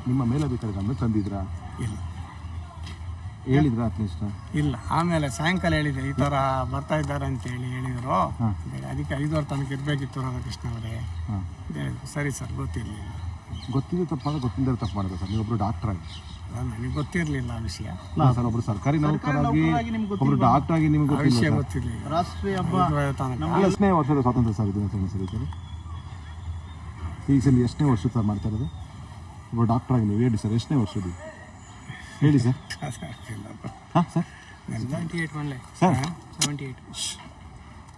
ನಿಮ್ಮ ಮೇಲಧಿಕಾರಿಗಳನ್ನು ತಂದಿದ್ರಾ? ಇಲ್ಲ. ಹೇಳಿದ್ರಾ ಅಟ್ಲೀಸ್ಟ್? ಇಲ್ಲ. ಆಮೇಲೆ ಸಾಯಂಕಾಲ ಹೇಳಿದೆ ಈ ಥರ ಬರ್ತಾ ಇದ್ದಾರೆ ಅಂತ ಹೇಳಿದರು. ಅದಕ್ಕೆ 5 ತನಕ ಇರಬೇಕಿತ್ತು ರಾಧಾಕೃಷ್ಣ ಅವರೇ ಅಂತ ಹೇಳಿದ್ರು. ಸರಿ ಸರ್, ಗೊತ್ತಿರಲಿಲ್ಲ. ಗೊತ್ತಿದ್ದು ತಪ್ಪಾಗ ಗೊತ್ತಿಲ್ಲದೆ ತಪ್ಪು ಮಾಡಿದೆ ಸರ್. ನೀವೊಬ್ಬರು ಡಾಕ್ಟರ್ ಆಗಿ? ನನಗೆ ಗೊತ್ತಿರಲಿಲ್ಲ ಆ ವಿಷಯ. ಸರ್, ಒಬ್ಬರು ಸರ್ಕಾರಿ ನೌಕರಾಗಿ ಒಬ್ಬರು ಡಾಕ್ಟರ್ ಆಗಿ ನಿಮಗೆ ವಿಷಯ ಗೊತ್ತಿರಲಿಲ್ಲ. ರಾಷ್ಟ್ರೀಯ ಹಬ್ಬ ಎಷ್ಟನೇ ವರ್ಷದ ಸ್ವಾತಂತ್ರ್ಯ ಸರ್ ದಿನಾಚರಣೆ ಸರ್? ಈಗ ಸರ್ ಎಷ್ಟನೇ ವರ್ಷ ಸರ್ ಮಾಡ್ತಾ ಇರೋದು? ಒಬ್ಬ ಡಾಕ್ಟರ್ ಆಗಿ ನೀವು ಹೇಳಿ ಸರ್, ಎಷ್ಟನೇ ವರ್ಷದ್ದು ಹೇಳಿ ಸರ್? ಹಾಂ ಸರ್, 78 ಸರ್ 78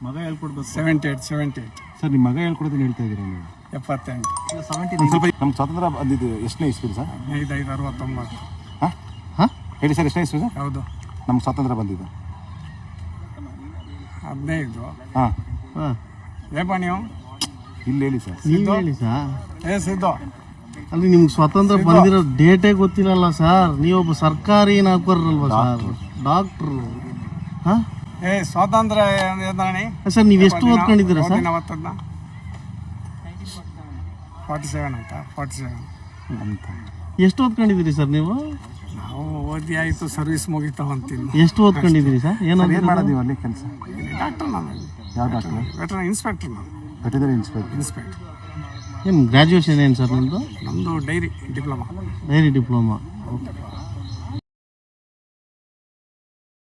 ಮಗ ಹೇಳ್ಕೊಡ್ಬೇಕು. 78 ಸರ್, ನಿಮ್ಮ ಮಗ ಹೇಳ್ಕೊಡೋದನ್ನ ಹೇಳ್ತಾ ಇದ್ದೀರಾ ನೀವು? 78 ಸ್ವಲ್ಪ ನಮ್ಮ ಸ್ವಾತಂತ್ರ್ಯ ಬಂದಿದ್ದು ಎಷ್ಟನೇ ಇಸ್ವಿ ಸರ್? 1569. ಹಾಂ ಹಾಂ ಹೇಳಿ ಸರ್, ಎಷ್ಟನೇ ಇಸ್ವಿ ಸರ್ ಹೌದು. ನಮ್ಗೆ ಸ್ವಾತಂತ್ರ್ಯ ಬಂದಿದ್ದು? 15. ಹಾಂ ಹಾಂ, ಏಪ ನೀವು ಇಲ್ಲಿ ಹೇಳಿ ಸರ್. ನೀವು ಹೇಳಿ ಸರ್. ಸಿದ್ದು ಅಲ್ಲಿ ನಿಮ್ಗೆ ಸ್ವಾತಂತ್ರ್ಯ ಬಂದಿರೋ ಡೇಟೇ ಗೊತ್ತಿಲ್ಲಲ್ಲ ಸರ್. ನೀವೊಬ್ಬ ಸರ್ಕಾರಿ ನೌಕರರಲ್ವಾ ಸರ್, ಡಾಕ್ಟ್ರು? ಹಾಂ ಸ್ವಾತಂತ್ರ್ಯ ಸರ್, ನೀವು ಎಷ್ಟು ಓದ್ಕೊಂಡಿದ್ದೀರಾ ಸರ್? 47 ಅಂತ 47 ಅಂತ ಎಷ್ಟು ಓದ್ಕೊಂಡಿದ್ದೀರಿ ಸರ್ ನೀವು? ನಾವು ಓದಿ ಆಯಿತು, ಸರ್ವಿಸ್ ಮುಗಿತಾವಂತೀನಿ. ಎಷ್ಟು ಓದ್ಕೊಂಡಿದ್ದೀರಿ ಸರ್? ಏನು ಮಾಡೋದು ನೀವು ಅಲ್ಲಿ ಕೆಲಸ? ಡಾಕ್ಟರ್ ನಾನು. ಯಾವ ಡಾಕ್ಟರ್? ವೆಟರ್ನರಿ ಇನ್ಸ್ಪೆಕ್ಟರ್ ನಾನು. Veterinary inspector. ಏನು ಗ್ರ್ಯಾಜುಯೇಷನ್ ಏನು ಸರ್ ನಿಮ್ಮದು? ನಮ್ಮದು dairy diploma. Dairy diploma. Okay.